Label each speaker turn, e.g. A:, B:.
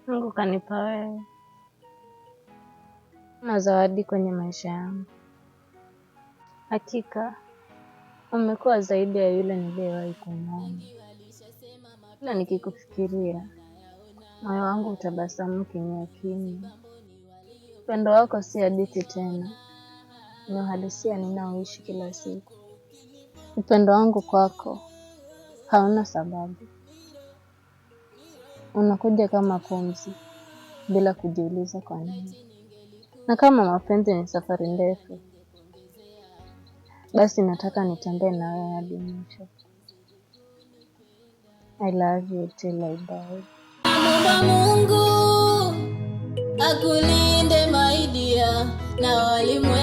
A: Mungu kanipa wewe na zawadi kwenye maisha yangu. Hakika umekuwa zaidi ya yule niliyewahi kumwona. Kila nikikufikiria moyo wangu utabasamu kimya kimya. Upendo wako si hadithi tena, ni uhalisia ninaoishi kila siku. Upendo wangu kwako hauna sababu. Unakuja kama pumzi bila kujiuliza kwa nini. Na kama mapenzi ni safari ndefu, basi nataka nitembee na wewe hadi mwisho. I love you till I die.
B: Mungu akulinde my dear na walimwengu.